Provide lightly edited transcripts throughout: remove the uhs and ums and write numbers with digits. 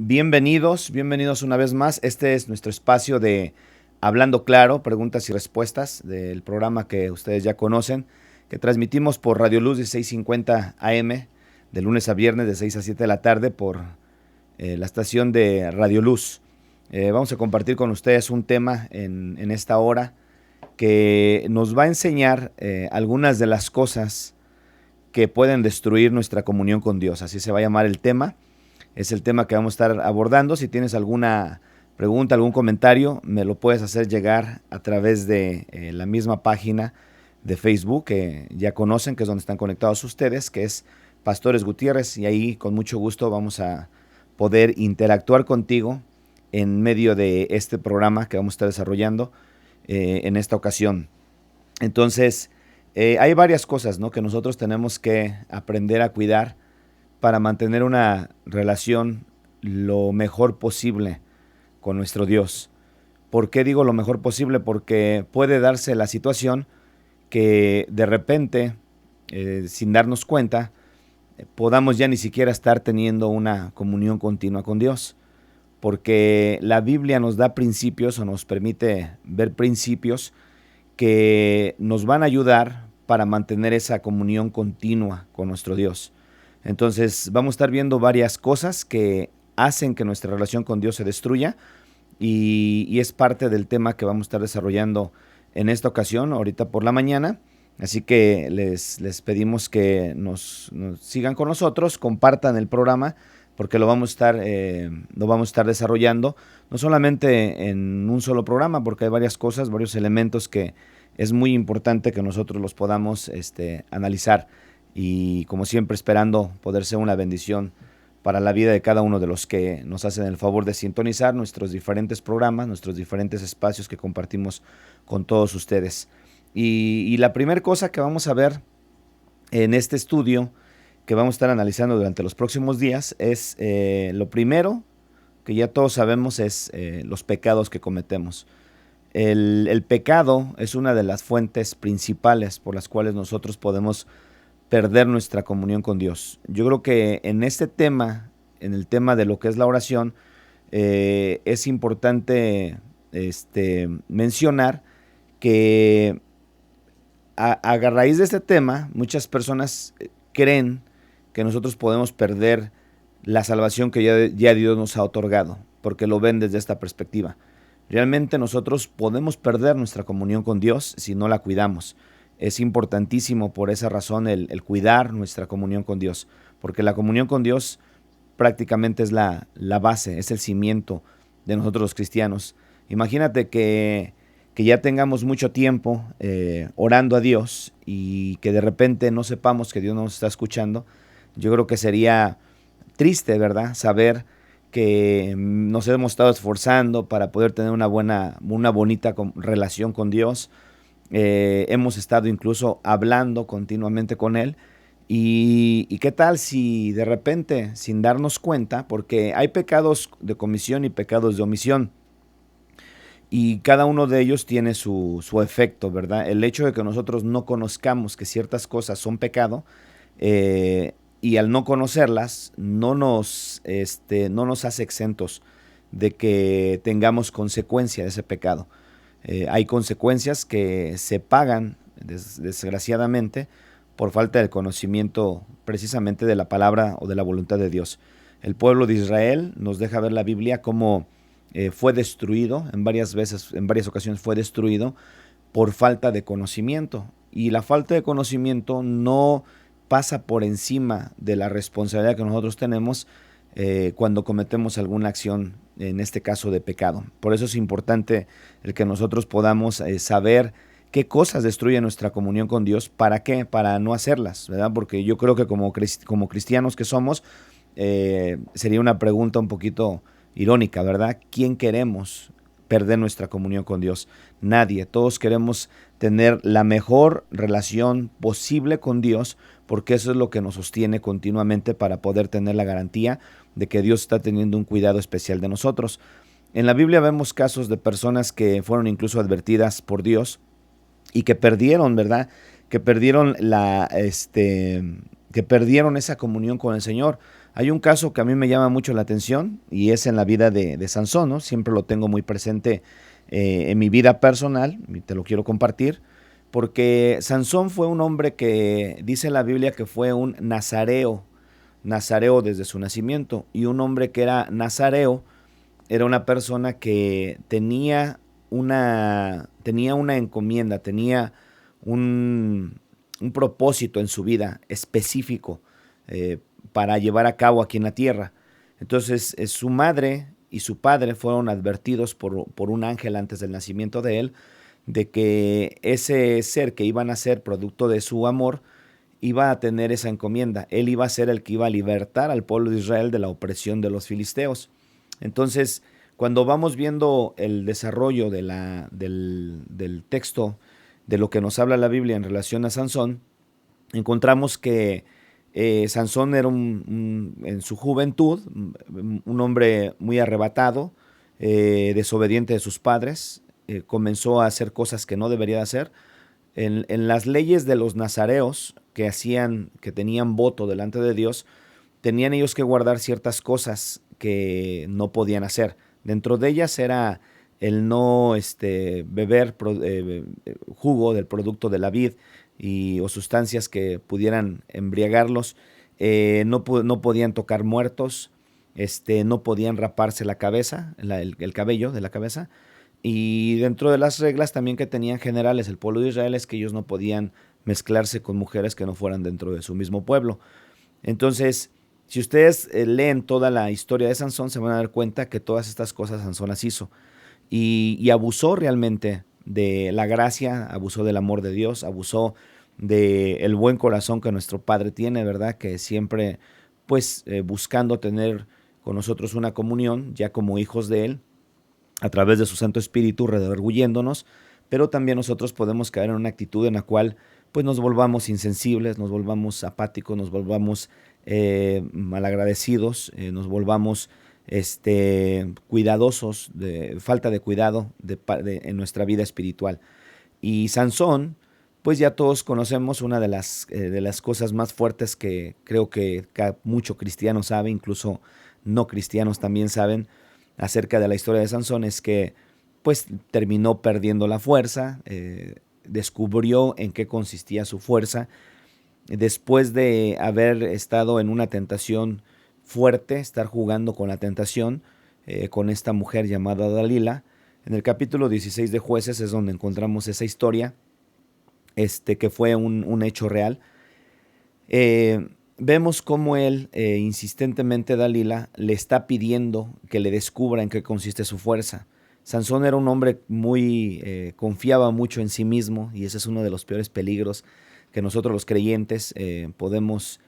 Bienvenidos una vez más. Este es nuestro espacio de Hablando Claro, preguntas y respuestas del programa que ustedes ya conocen, que transmitimos por Radio Luz de 650 AM, de lunes a viernes de 6 a 7 de la tarde por la estación de Radio Luz. Vamos a compartir con ustedes un tema en esta hora que nos va a enseñar algunas de las cosas que pueden destruir nuestra comunión con Dios. Así se va a llamar el tema. Es el tema que vamos a estar abordando. Si tienes alguna pregunta, algún comentario, me lo puedes hacer llegar a través de la misma página de Facebook que ya conocen, que es donde están conectados ustedes, que es Pastores Gutiérrez, y ahí con mucho gusto vamos a poder interactuar contigo en medio de este programa que vamos a estar desarrollando en esta ocasión. Entonces, hay varias cosas, ¿no?, que nosotros tenemos que aprender a cuidar para mantener una relación lo mejor posible con nuestro Dios. ¿Por qué digo lo mejor posible? Porque puede darse la situación que de repente, sin darnos cuenta, podamos ya ni siquiera estar teniendo una comunión continua con Dios. Porque la Biblia nos da principios o nos permite ver principios que nos van a ayudar para mantener esa comunión continua con nuestro Dios. Entonces vamos a estar viendo varias cosas que hacen que nuestra relación con Dios se destruya y es parte del tema que vamos a estar desarrollando en esta ocasión, ahorita por la mañana. Así que les pedimos que nos sigan con nosotros, compartan el programa, porque lo vamos a estar desarrollando, no solamente en un solo programa, porque hay varias cosas, varios elementos que es muy importante que nosotros los podamos analizar. Y como siempre, esperando poder ser una bendición para la vida de cada uno de los que nos hacen el favor de sintonizar nuestros diferentes programas, nuestros diferentes espacios que compartimos con todos ustedes. Y la primera cosa que vamos a ver en este estudio, que vamos a estar analizando durante los próximos días, es lo primero, que ya todos sabemos, es los pecados que cometemos. El pecado es una de las fuentes principales por las cuales nosotros podemos perder nuestra comunión con Dios. Yo creo que en este tema, en el tema de lo que es la oración, es importante mencionar que a raíz de este tema, muchas personas creen que nosotros podemos perder la salvación que ya Dios nos ha otorgado, porque lo ven desde esta perspectiva. Realmente nosotros podemos perder nuestra comunión con Dios si no la cuidamos. Es importantísimo por esa razón el cuidar nuestra comunión con Dios, porque la comunión con Dios prácticamente es la base, es el cimiento de nosotros los cristianos. Imagínate que ya tengamos mucho tiempo orando a Dios y que de repente no sepamos que Dios nos está escuchando. Yo creo que sería triste, ¿verdad?, saber que nos hemos estado esforzando para poder tener una bonita relación con Dios. Hemos estado incluso hablando continuamente con Él. Y qué tal si de repente, sin darnos cuenta, porque hay pecados de comisión y pecados de omisión, y cada uno de ellos tiene su efecto, ¿verdad? El hecho de que nosotros no conozcamos que ciertas cosas son pecado, y al no conocerlas, no nos hace exentos de que tengamos consecuencia de ese pecado. Hay consecuencias que se pagan, desgraciadamente, por falta de conocimiento precisamente de la palabra o de la voluntad de Dios. El pueblo de Israel, nos deja ver la Biblia, cómo fue destruido, en varias ocasiones fue destruido por falta de conocimiento. Y la falta de conocimiento no pasa por encima de la responsabilidad que nosotros tenemos cuando cometemos alguna acción, en este caso de pecado. Por eso es importante el que nosotros podamos saber qué cosas destruyen nuestra comunión con Dios. ¿Para qué? Para no hacerlas, ¿verdad? Porque yo creo que como cristianos que somos, sería una pregunta un poquito irónica, ¿verdad? ¿Quién queremos perder nuestra comunión con Dios? Nadie. Todos queremos tener la mejor relación posible con Dios, porque eso es lo que nos sostiene continuamente para poder tener la garantía de que Dios está teniendo un cuidado especial de nosotros. En la Biblia vemos casos de personas que fueron incluso advertidas por Dios y que perdieron, ¿verdad? Que perdieron esa comunión con el Señor. Hay un caso que a mí me llama mucho la atención y es en la vida de Sansón, ¿no? Siempre lo tengo muy presente en mi vida personal y te lo quiero compartir porque Sansón fue un hombre que dice la Biblia que fue un nazareo, nazareo desde su nacimiento, y un hombre que era nazareo era una persona que tenía una encomienda, tenía un propósito en su vida específico eh, para llevar a cabo aquí en la tierra. Entonces, su madre y su padre fueron advertidos por un ángel antes del nacimiento de él, de que ese ser que iban a ser producto de su amor iba a tener esa encomienda. Él iba a ser el que iba a libertar al pueblo de Israel de la opresión de los filisteos. Entonces, cuando vamos viendo el desarrollo del texto, de lo que nos habla la Biblia en relación a Sansón, encontramos que Sansón era en su juventud un hombre muy arrebatado, desobediente de sus padres, comenzó a hacer cosas que no debería hacer. En las leyes de los nazareos que tenían voto delante de Dios, tenían ellos que guardar ciertas cosas que no podían hacer. Dentro de ellas era el no beber jugo del producto de la vid o sustancias que pudieran embriagarlos. No podían tocar muertos, no podían raparse la cabeza, el cabello de la cabeza. Y dentro de las reglas también que tenían generales el pueblo de Israel es que ellos no podían mezclarse con mujeres que no fueran dentro de su mismo pueblo. Entonces, si ustedes leen toda la historia de Sansón, se van a dar cuenta que todas estas cosas Sansón las hizo. Y abusó realmente de la gracia, abusó del amor de Dios, abusó del buen corazón que nuestro Padre tiene, ¿verdad? Que siempre, pues, buscando tener con nosotros una comunión, ya como hijos de Él, a través de su Santo Espíritu, redarguyéndonos, pero también nosotros podemos caer en una actitud en la cual pues nos volvamos insensibles, nos volvamos apáticos, nos volvamos malagradecidos, nos volvamos cuidadosos, falta de cuidado en nuestra vida espiritual. Y Sansón, pues ya todos conocemos una de las cosas más fuertes que creo que mucho cristiano sabe, incluso no cristianos también saben acerca de la historia de Sansón, es que pues terminó perdiendo la fuerza, descubrió en qué consistía su fuerza, después de haber estado en una tentación fuerte, estar jugando con la tentación, con esta mujer llamada Dalila. En el capítulo 16 de Jueces es donde encontramos esa historia, que fue un hecho real. Vemos cómo él, insistentemente Dalila, le está pidiendo que le descubra en qué consiste su fuerza. Sansón era un hombre confiaba mucho en sí mismo, y ese es uno de los peores peligros que nosotros los creyentes podemos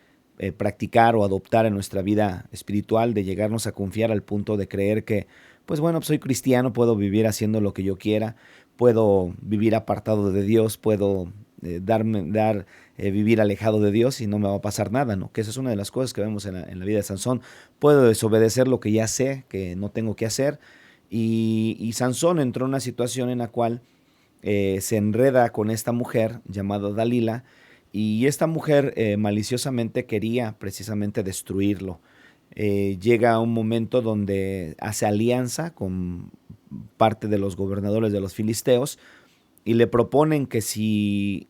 practicar o adoptar en nuestra vida espiritual, de llegarnos a confiar al punto de creer que, pues bueno, soy cristiano, puedo vivir haciendo lo que yo quiera, puedo vivir apartado de Dios, puedo vivir alejado de Dios y no me va a pasar nada, ¿no? Que esa es una de las cosas que vemos en la vida de Sansón. Puedo desobedecer lo que ya sé que no tengo que hacer, y Sansón entró en una situación en la cual se enreda con esta mujer llamada Dalila, y esta mujer maliciosamente quería precisamente destruirlo. Llega un momento donde hace alianza con parte de los gobernadores de los filisteos y le proponen que si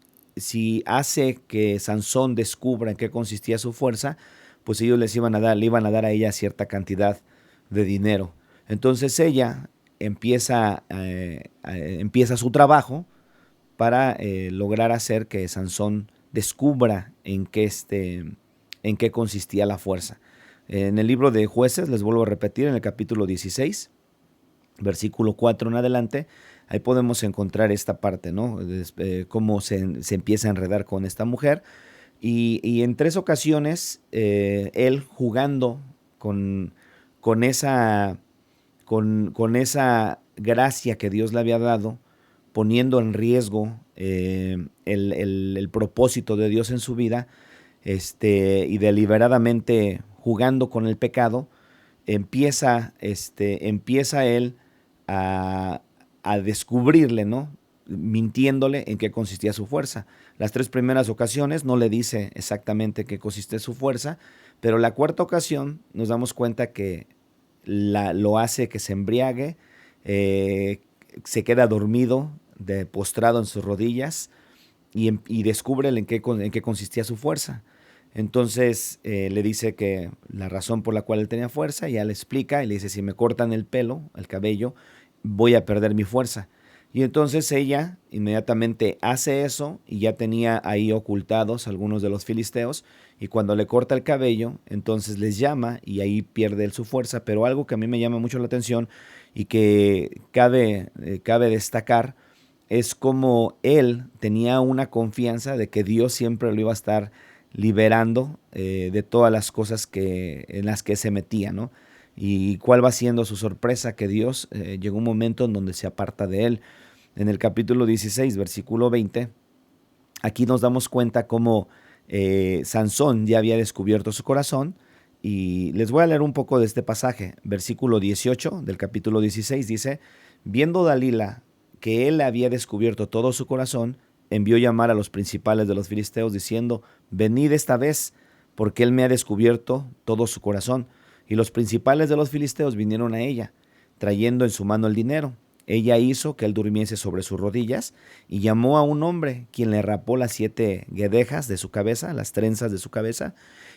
hace que Sansón descubra en qué consistía su fuerza, pues ellos le iban a dar a ella cierta cantidad de dinero. Entonces ella empieza su trabajo para lograr hacer que Sansón descubra en qué consistía la fuerza. En el libro de Jueces, les vuelvo a repetir, en el capítulo 16, versículo 4 en adelante, ahí podemos encontrar esta parte, ¿no? Cómo se empieza a enredar con esta mujer. Y en 3 ocasiones, él jugando con esa gracia que Dios le había dado, poniendo en riesgo el propósito de Dios en su vida, y deliberadamente jugando con el pecado, empieza él a descubrirle, ¿no? mintiéndole en qué consistía su fuerza. Las 3 primeras ocasiones no le dice exactamente qué consiste su fuerza, pero la cuarta ocasión nos damos cuenta que lo hace que se embriague, se queda dormido, postrado en sus rodillas y descubre en qué consistía su fuerza. Entonces le dice que la razón por la cual él tenía fuerza, y ya le explica y le dice, si me cortan el cabello, voy a perder mi fuerza. Y entonces ella inmediatamente hace eso y ya tenía ahí ocultados algunos de los filisteos, y cuando le corta el cabello, entonces les llama y ahí pierde él su fuerza. Pero algo que a mí me llama mucho la atención y que cabe destacar es como él tenía una confianza de que Dios siempre lo iba a estar liberando de todas las cosas en las que se metía, ¿no? Y cuál va siendo su sorpresa, que Dios llegó un momento en donde se aparta de él. En el capítulo 16, versículo 20, aquí nos damos cuenta cómo Sansón ya había descubierto su corazón, y les voy a leer un poco de este pasaje. Versículo 18 del capítulo 16 dice, viendo Dalila que él había descubierto todo su corazón, envió llamar a los principales de los filisteos diciendo, venid esta vez, porque él me ha descubierto todo su corazón. Y los principales de los filisteos vinieron a ella, trayendo en su mano el dinero. Ella hizo que él durmiese sobre sus rodillas y llamó a un hombre, quien le rapó las 7 guedejas de su cabeza, las trenzas de su cabeza,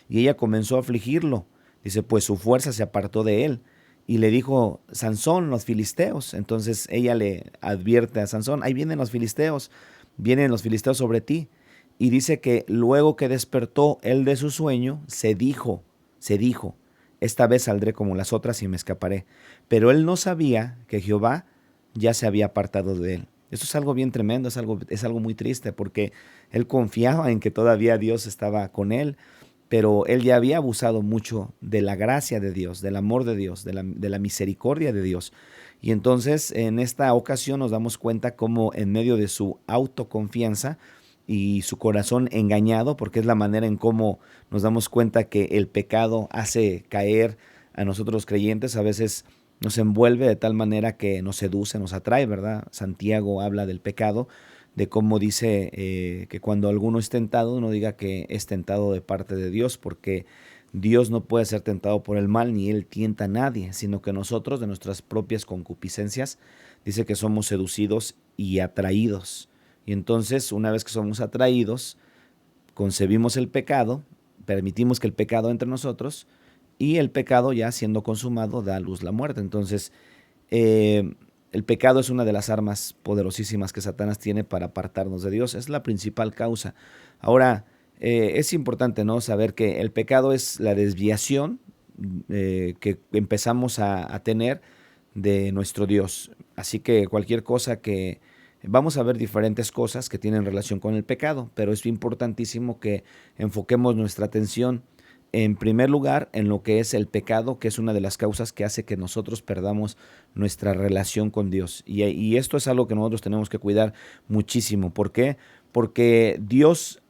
y ella comenzó a afligirlo. Dice, pues su fuerza se apartó de él. Y le dijo, Sansón, los filisteos. Entonces ella le advierte a Sansón, ahí vienen los filisteos sobre ti. Y dice que luego que despertó él de su sueño, se dijo, esta vez saldré como las otras y me escaparé. Pero él no sabía que Jehová ya se había apartado de él. Eso es algo bien tremendo, es algo muy triste, porque él confiaba en que todavía Dios estaba con él, pero él ya había abusado mucho de la gracia de Dios, del amor de Dios, de la misericordia de Dios. Y entonces en esta ocasión nos damos cuenta cómo en medio de su autoconfianza y su corazón engañado, porque es la manera en cómo nos damos cuenta que el pecado hace caer a nosotros los creyentes, a veces nos envuelve de tal manera que nos seduce, nos atrae, ¿verdad? Santiago habla del pecado, de cómo dice que cuando alguno es tentado, no diga que es tentado de parte de Dios, porque Dios no puede ser tentado por el mal, ni Él tienta a nadie, sino que nosotros, de nuestras propias concupiscencias, dice que somos seducidos y atraídos. Y entonces, una vez que somos atraídos, concebimos el pecado, permitimos que el pecado entre nosotros, y el pecado, ya siendo consumado, da a luz la muerte. Entonces, el pecado es una de las armas poderosísimas que Satanás tiene para apartarnos de Dios. Es la principal causa. Ahora, es importante, ¿no?, saber que el pecado es la desviación que empezamos a tener de nuestro Dios. Así que cualquier cosa que... Vamos a ver diferentes cosas que tienen relación con el pecado, pero es importantísimo que enfoquemos nuestra atención en primer lugar en lo que es el pecado, que es una de las causas que hace que nosotros perdamos nuestra relación con Dios. Y esto es algo que nosotros tenemos que cuidar muchísimo. ¿Por qué? Porque Dios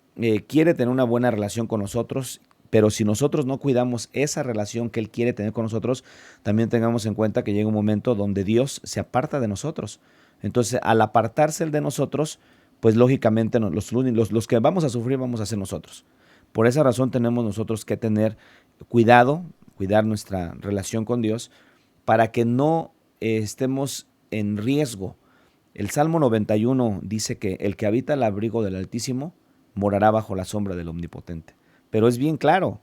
quiere tener una buena relación con nosotros, pero si nosotros no cuidamos esa relación que Él quiere tener con nosotros, también tengamos en cuenta que llega un momento donde Dios se aparta de nosotros. Entonces, al apartarse de nosotros, pues lógicamente los que vamos a sufrir vamos a ser nosotros. Por esa razón tenemos nosotros que tener cuidar nuestra relación con Dios, para que no estemos en riesgo. El Salmo 91 dice que el que habita el abrigo del Altísimo morará bajo la sombra del Omnipotente. Pero es bien claro,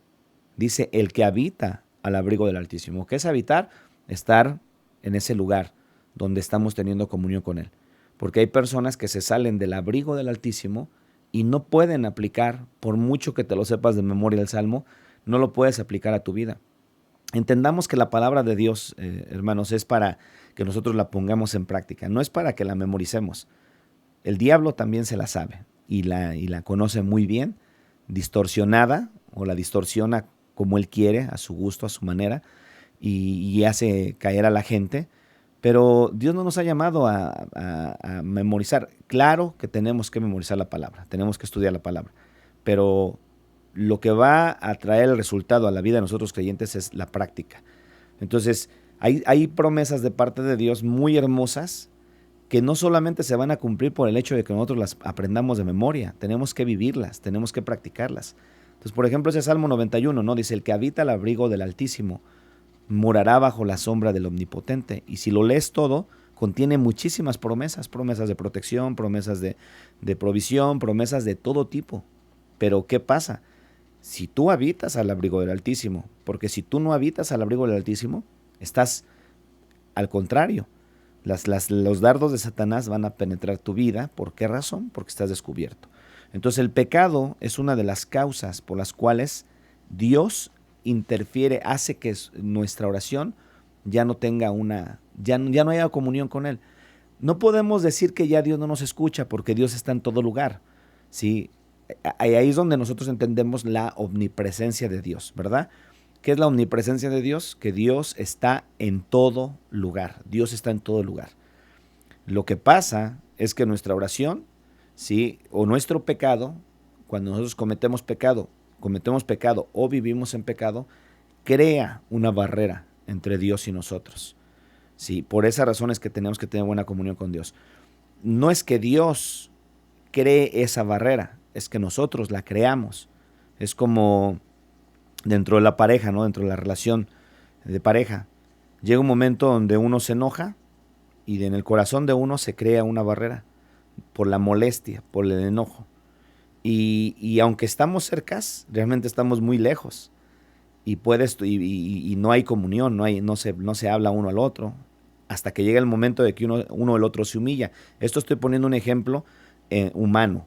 dice el que habita al abrigo del Altísimo. ¿Qué es habitar? Estar en ese lugar donde estamos teniendo comunión con Él. Porque hay personas que se salen del abrigo del Altísimo y no pueden aplicar, por mucho que te lo sepas de memoria el Salmo, no lo puedes aplicar a tu vida. Entendamos que la palabra de Dios, hermanos, es para que nosotros la pongamos en práctica, no es para que la memoricemos. El diablo también se la sabe y la conoce muy bien, distorsionada, o la distorsiona como él quiere, a su gusto, a su manera, y hace caer a la gente. Pero Dios no nos ha llamado a memorizar. Claro que tenemos que memorizar la palabra, tenemos que estudiar la palabra, pero lo que va a traer el resultado a la vida de nosotros creyentes es la práctica. Entonces, hay promesas de parte de Dios muy hermosas que no solamente se van a cumplir por el hecho de que nosotros las aprendamos de memoria, tenemos que vivirlas, tenemos que practicarlas. Entonces, por ejemplo, ese Salmo 91, ¿no? Dice, el que habita al abrigo del Altísimo morará bajo la sombra del Omnipotente. Y si lo lees todo, contiene muchísimas promesas, promesas de protección, promesas de provisión, promesas de todo tipo. Pero ¿qué pasa? Si tú habitas al abrigo del Altísimo, porque si tú no habitas al abrigo del Altísimo, estás al contrario. Los dardos de Satanás van a penetrar tu vida. ¿Por qué razón? Porque estás descubierto. Entonces el pecado es una de las causas por las cuales Dios interfiere, hace que nuestra oración ya no tenga ya no haya comunión con Él. No podemos decir que ya Dios no nos escucha porque Dios está en todo lugar. ¿Sí? Ahí es donde nosotros entendemos la omnipresencia de Dios, ¿verdad? ¿Qué es la omnipresencia de Dios? Que Dios está en todo lugar. Dios está en todo lugar. Lo que pasa es que nuestra oración, ¿sí? O nuestro pecado, cuando nosotros cometemos pecado o vivimos en pecado, crea una barrera entre Dios y nosotros. ¿Sí? Por esa razón es que tenemos que tener buena comunión con Dios. No es que Dios cree esa barrera, es que nosotros la creamos. Es como dentro de la pareja, ¿no? Dentro de la relación de pareja. Llega un momento donde uno se enoja y en el corazón de uno se crea una barrera por la molestia, por el enojo. Y aunque estamos cercas, realmente estamos muy lejos. Y no hay comunión, no se habla uno al otro, hasta que llega el momento de que uno o el otro se humilla. Esto estoy poniendo un ejemplo humano.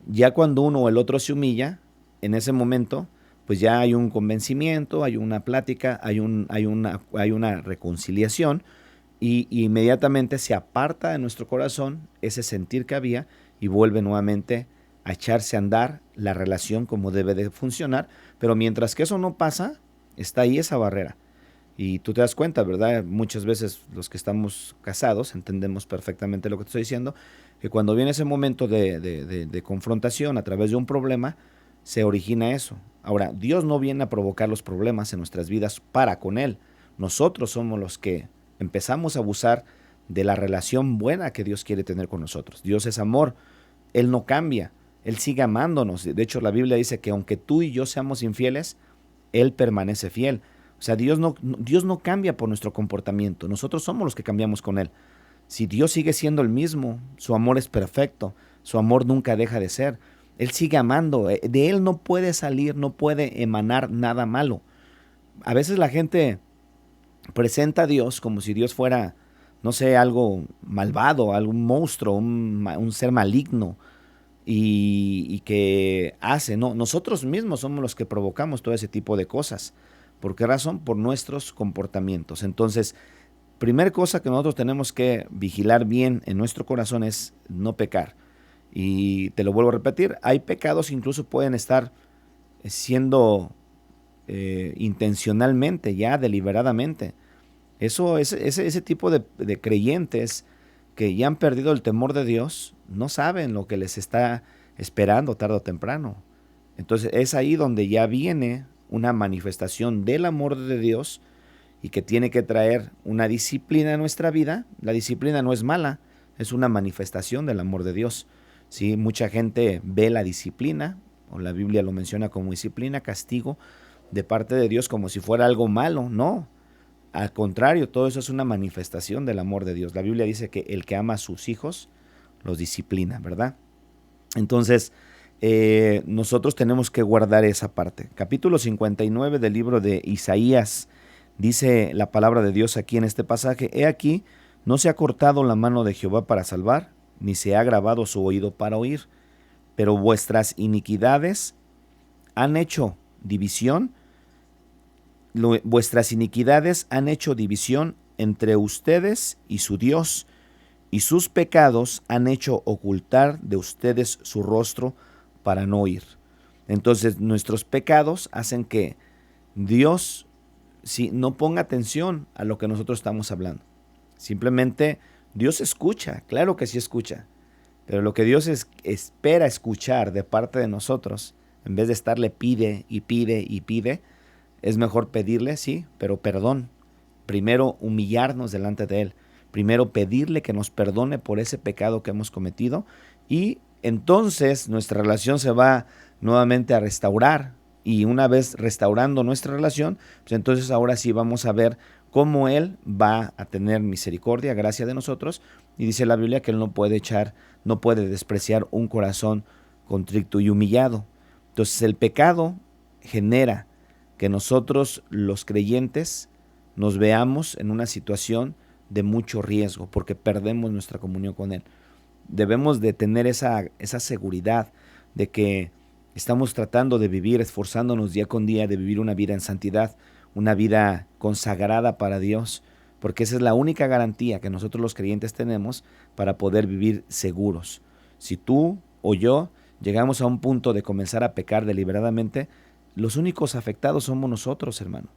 Ya cuando uno o el otro se humilla, en ese momento, pues ya hay un convencimiento, hay una plática, hay una reconciliación, y inmediatamente se aparta de nuestro corazón ese sentir que había y vuelve nuevamente a echarse a andar la relación como debe de funcionar. Pero mientras que eso no pasa, está ahí esa barrera. Y tú te das cuenta, ¿verdad? Muchas veces los que estamos casados entendemos perfectamente lo que te estoy diciendo, que cuando viene ese momento de confrontación a través de un problema, se origina eso. Ahora, Dios no viene a provocar los problemas en nuestras vidas para con Él. Nosotros somos los que empezamos a abusar de la relación buena que Dios quiere tener con nosotros. Dios es amor, Él no cambia, Él sigue amándonos. De hecho, la Biblia dice que aunque tú y yo seamos infieles, Él permanece fiel. O sea, Dios no cambia por nuestro comportamiento, nosotros somos los que cambiamos con Él. Si Dios sigue siendo el mismo, su amor es perfecto, su amor nunca deja de ser. Él sigue amando, de Él no puede salir, no puede emanar nada malo. A veces la gente presenta a Dios como si Dios fuera, no sé, algo malvado, algún monstruo, un ser maligno y que hace, no, nosotros mismos somos los que provocamos todo ese tipo de cosas. ¿Por qué razón? Por nuestros comportamientos. Entonces, primer cosa que nosotros tenemos que vigilar bien en nuestro corazón es no pecar. Y te lo vuelvo a repetir, hay pecados que incluso pueden estar siendo intencionalmente, ya deliberadamente. Ese tipo de creyentes que ya han perdido el temor de Dios, no saben lo que les está esperando tarde o temprano. Entonces es ahí donde ya viene una manifestación del amor de Dios y que tiene que traer una disciplina a nuestra vida. La disciplina no es mala, es una manifestación del amor de Dios. ¿Sí? Mucha gente ve la disciplina, o la Biblia lo menciona como disciplina, castigo de parte de Dios como si fuera algo malo. No, al contrario, todo eso es una manifestación del amor de Dios. La Biblia dice que el que ama a sus hijos los disciplina, ¿verdad? Entonces, nosotros tenemos que guardar esa parte. Capítulo 59 del libro de Isaías, dice la palabra de Dios aquí en este pasaje: He aquí, no se ha cortado la mano de Jehová para salvar, ni se ha agravado su oído para oír, pero vuestras iniquidades han hecho división, vuestras iniquidades han hecho división entre ustedes y su Dios, y sus pecados han hecho ocultar de ustedes su rostro para no oír. Entonces nuestros pecados hacen que Dios no ponga atención a lo que nosotros estamos hablando. Simplemente Dios escucha, claro que sí escucha, pero lo que Dios espera escuchar de parte de nosotros, en vez de estarle pide y pide y pide, es mejor pedirle, sí, pero perdón. Primero humillarnos delante de Él. primero pedirle que nos perdone por ese pecado que hemos cometido y entonces nuestra relación se va nuevamente a restaurar y una vez restaurando nuestra relación, pues entonces ahora sí vamos a ver cómo Él va a tener misericordia, gracia de nosotros y dice la Biblia que Él no puede despreciar un corazón contrito y humillado. Entonces el pecado genera que nosotros los creyentes nos veamos en una situación de mucho riesgo porque perdemos nuestra comunión con Él. Debemos de tener esa seguridad de que estamos tratando de vivir, esforzándonos día con día de vivir una vida en santidad, una vida consagrada para Dios, porque esa es la única garantía que nosotros los creyentes tenemos para poder vivir seguros. Si tú o yo llegamos a un punto de comenzar a pecar deliberadamente, los únicos afectados somos nosotros, hermano,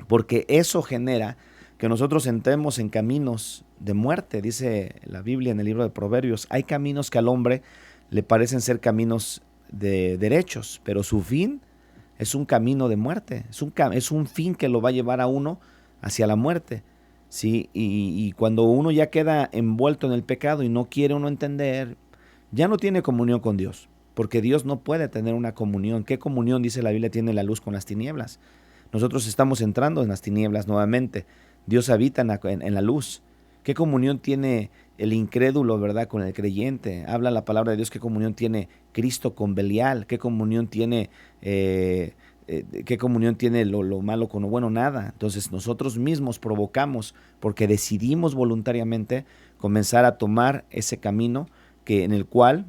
porque eso genera que nosotros entremos en caminos de muerte. Dice la Biblia en el libro de Proverbios, hay caminos que al hombre le parecen ser caminos de derechos, pero su fin es un camino de muerte, es un fin que lo va a llevar a uno hacia la muerte. ¿Sí? Y cuando uno ya queda envuelto en el pecado y no quiere uno entender, ya no tiene comunión con Dios, porque Dios no puede tener una comunión. ¿Qué comunión, dice la Biblia, tiene la luz con las tinieblas? Nosotros estamos entrando en las tinieblas nuevamente. Dios habita en la luz. ¿Qué comunión tiene el incrédulo, verdad, con el creyente? Habla la palabra de Dios. ¿Qué comunión tiene Cristo con Belial? ¿Qué comunión tiene lo malo con lo bueno? Nada. Entonces nosotros mismos provocamos porque decidimos voluntariamente comenzar a tomar ese camino en el cual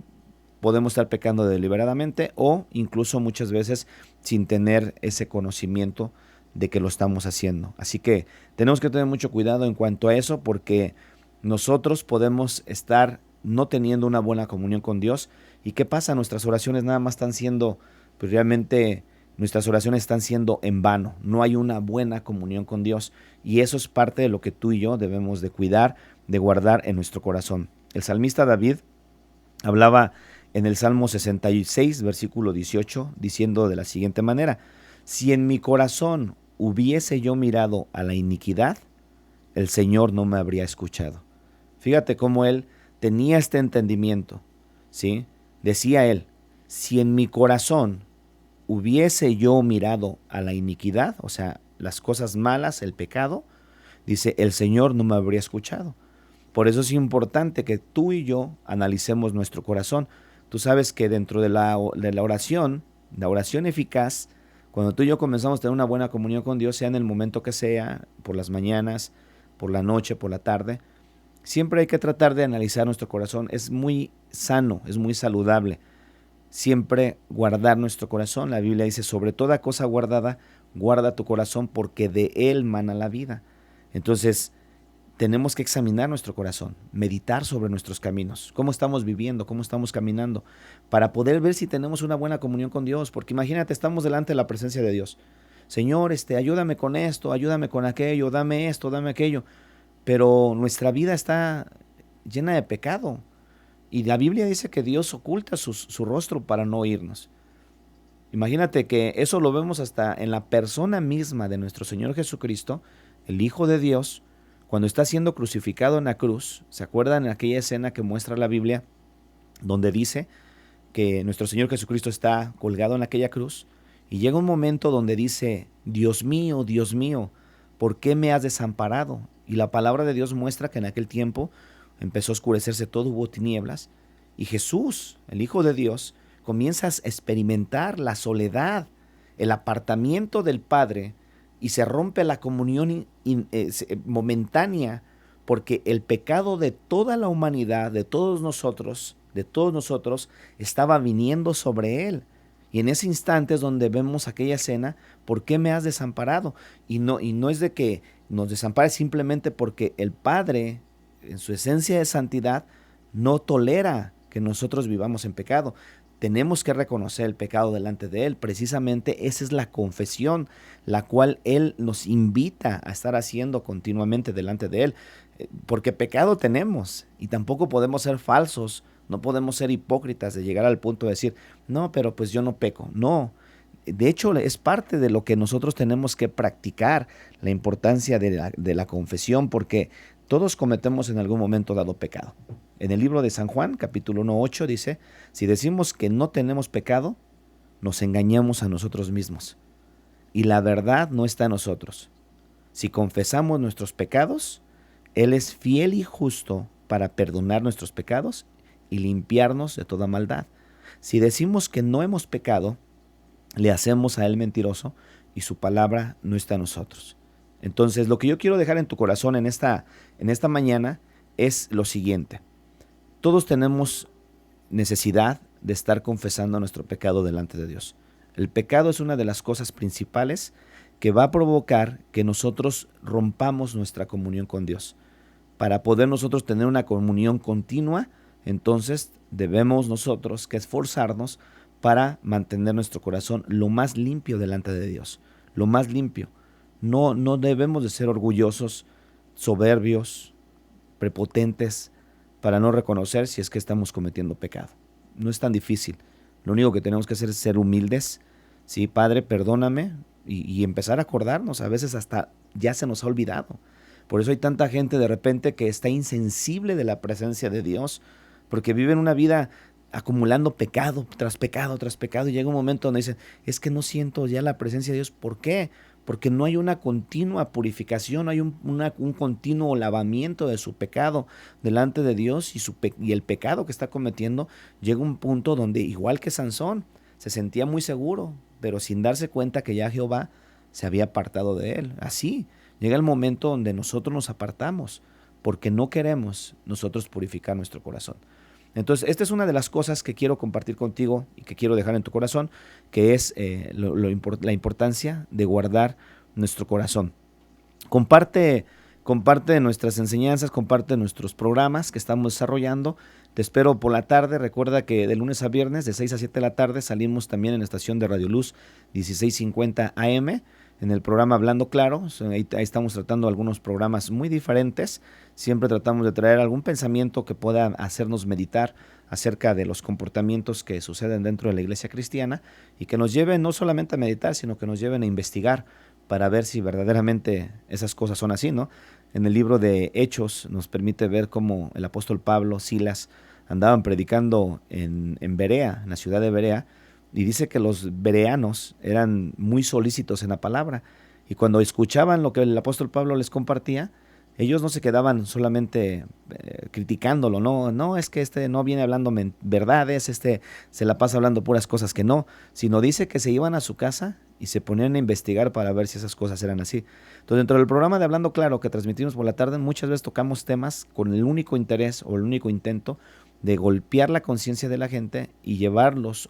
podemos estar pecando deliberadamente o incluso muchas veces sin tener ese conocimiento de que lo estamos haciendo. Así que tenemos que tener mucho cuidado en cuanto a eso porque nosotros podemos estar no teniendo una buena comunión con Dios. ¿Y qué pasa? Nuestras oraciones nada más están siendo, pues realmente nuestras oraciones están siendo en vano. No hay una buena comunión con Dios y eso es parte de lo que tú y yo debemos de cuidar, de guardar en nuestro corazón. El salmista David hablaba en el Salmo 66, versículo 18, diciendo de la siguiente manera: si en mi corazón hubiese yo mirado a la iniquidad, el Señor no me habría escuchado. Fíjate cómo él tenía este entendimiento, ¿sí? Decía él, si en mi corazón hubiese yo mirado a la iniquidad, o sea, las cosas malas, el pecado, dice, el Señor no me habría escuchado. Por eso es importante que tú y yo analicemos nuestro corazón. Tú sabes que dentro de la oración eficaz, cuando tú y yo comenzamos a tener una buena comunión con Dios, sea en el momento que sea, por las mañanas, por la noche, por la tarde, siempre hay que tratar de analizar nuestro corazón. Es muy sano, es muy saludable. Siempre guardar nuestro corazón. La Biblia dice, sobre toda cosa guardada, guarda tu corazón porque de él mana la vida. Entonces, tenemos que examinar nuestro corazón, meditar sobre nuestros caminos, cómo estamos viviendo, cómo estamos caminando, para poder ver si tenemos una buena comunión con Dios, porque imagínate, estamos delante de la presencia de Dios. Señor, ayúdame con esto, ayúdame con aquello, dame esto, dame aquello, pero nuestra vida está llena de pecado, y la Biblia dice que Dios oculta su rostro para no oírnos. Imagínate que eso lo vemos hasta en la persona misma de nuestro Señor Jesucristo, el Hijo de Dios, cuando está siendo crucificado en la cruz. ¿Se acuerdan en aquella escena que muestra la Biblia donde dice que nuestro Señor Jesucristo está colgado en aquella cruz? Y llega un momento donde dice, Dios mío, ¿por qué me has desamparado? Y la palabra de Dios muestra que en aquel tiempo empezó a oscurecerse todo, hubo tinieblas, y Jesús, el Hijo de Dios, comienza a experimentar la soledad, el apartamiento del Padre, y se rompe la comunión momentánea, porque el pecado de toda la humanidad, de todos nosotros, estaba viniendo sobre él. Y en ese instante es donde vemos aquella escena, ¿por qué me has desamparado? Y no es de que nos desampare simplemente porque el Padre, en su esencia de santidad, no tolera que nosotros vivamos en pecado. Tenemos que reconocer el pecado delante de Él. Precisamente esa es la confesión, la cual Él nos invita a estar haciendo continuamente delante de Él. Porque pecado tenemos y tampoco podemos ser falsos, no podemos ser hipócritas de llegar al punto de decir, no, pero pues yo no peco. No, de hecho, es parte de lo que nosotros tenemos que practicar, la importancia de la confesión, porque todos cometemos en algún momento dado pecado. En el libro de San Juan, capítulo 1:8, dice, si decimos que no tenemos pecado, nos engañamos a nosotros mismos, y la verdad no está en nosotros. Si confesamos nuestros pecados, Él es fiel y justo para perdonar nuestros pecados y limpiarnos de toda maldad. Si decimos que no hemos pecado, le hacemos a Él mentiroso y su palabra no está en nosotros. Entonces, lo que yo quiero dejar en tu corazón en esta mañana es lo siguiente. Todos tenemos necesidad de estar confesando nuestro pecado delante de Dios. El pecado es una de las cosas principales que va a provocar que nosotros rompamos nuestra comunión con Dios. Para poder nosotros tener una comunión continua, entonces debemos nosotros que esforzarnos para mantener nuestro corazón lo más limpio delante de Dios, lo más limpio. No debemos de ser orgullosos, soberbios, prepotentes, para no reconocer si es que estamos cometiendo pecado. No es tan difícil. Lo único que tenemos que hacer es ser humildes. Sí, Padre, perdóname, y empezar a acordarnos. A veces hasta ya se nos ha olvidado. Por eso hay tanta gente de repente que está insensible de la presencia de Dios, porque viven una vida acumulando pecado tras pecado tras pecado, y llega un momento donde dicen, es que no siento ya la presencia de Dios. ¿Por qué? Porque no hay una continua purificación, no hay un continuo lavamiento de su pecado delante de Dios, y el pecado que está cometiendo llega a un punto donde, igual que Sansón, se sentía muy seguro, pero sin darse cuenta que ya Jehová se había apartado de él. Así llega el momento donde nosotros nos apartamos, porque no queremos nosotros purificar nuestro corazón. Entonces, esta es una de las cosas que quiero compartir contigo y que quiero dejar en tu corazón, que es la importancia de guardar nuestro corazón. Comparte nuestras enseñanzas, comparte nuestros programas que estamos desarrollando. Te espero por la tarde. Recuerda que de lunes a viernes, de 6 a 7 de la tarde, salimos también en la estación de Radio Luz 1650 AM, en el programa Hablando Claro. Ahí estamos tratando algunos programas muy diferentes. Siempre tratamos de traer algún pensamiento que pueda hacernos meditar acerca de los comportamientos que suceden dentro de la iglesia cristiana, y que nos lleven no solamente a meditar, sino que nos lleven a investigar para ver si verdaderamente esas cosas son así, ¿no? En el libro de Hechos nos permite ver cómo el apóstol Pablo, Silas, andaban predicando en Berea, en la ciudad de Berea, y dice que los bereanos eran muy solícitos en la palabra, y cuando escuchaban lo que el apóstol Pablo les compartía, ellos no se quedaban solamente criticándolo, no, es que este no viene hablando verdades, se la pasa hablando puras cosas que no, sino dice que se iban a su casa y se ponían a investigar para ver si esas cosas eran así. Entonces, dentro del programa de Hablando Claro que transmitimos por la tarde, muchas veces tocamos temas con el único interés o el único intento de golpear la conciencia de la gente y llevarnos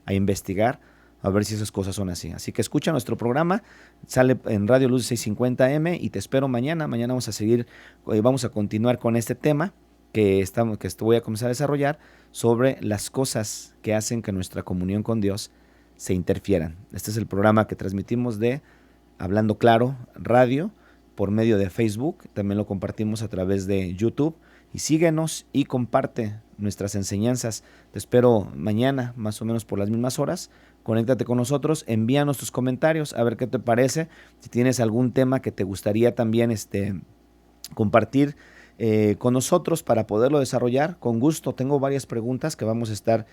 a investigar a ver si esas cosas son así. Así que escucha nuestro programa, sale en Radio Luz 650M, y te espero mañana. Mañana vamos a seguir, vamos a continuar con este tema que voy a comenzar a desarrollar sobre las cosas que hacen que nuestra comunión con Dios se interfieran. Este es el programa que transmitimos de Hablando Claro Radio por medio de Facebook. También lo compartimos a través de YouTube. Y síguenos y comparte nuestras enseñanzas. Te espero mañana, más o menos por las mismas horas. Conéctate con nosotros, envíanos tus comentarios, a ver qué te parece. Si tienes algún tema que te gustaría también compartir con nosotros para poderlo desarrollar, con gusto. Tengo varias preguntas que vamos a estar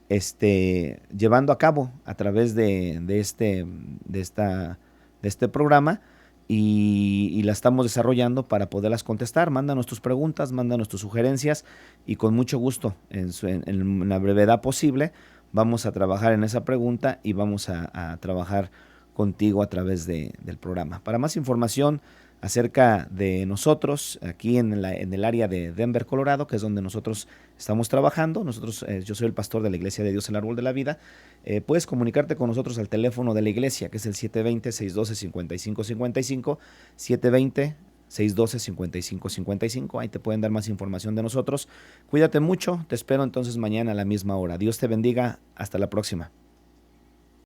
llevando a cabo a través de este programa. Y la estamos desarrollando para poderlas contestar. Mándanos tus preguntas, mándanos tus sugerencias, y con mucho gusto, en la brevedad posible, vamos a trabajar en esa pregunta y vamos a trabajar contigo a través del programa. Para más información acerca de nosotros, aquí en el área de Denver, Colorado, que es donde nosotros estamos trabajando, yo soy el pastor de la Iglesia de Dios el Árbol de la Vida. Puedes comunicarte con nosotros al teléfono de la iglesia, que es el 720-612-5555, 720-612-5555. Ahí te pueden dar más información de nosotros. Cuídate mucho, te espero entonces mañana a la misma hora. Dios te bendiga, hasta la próxima.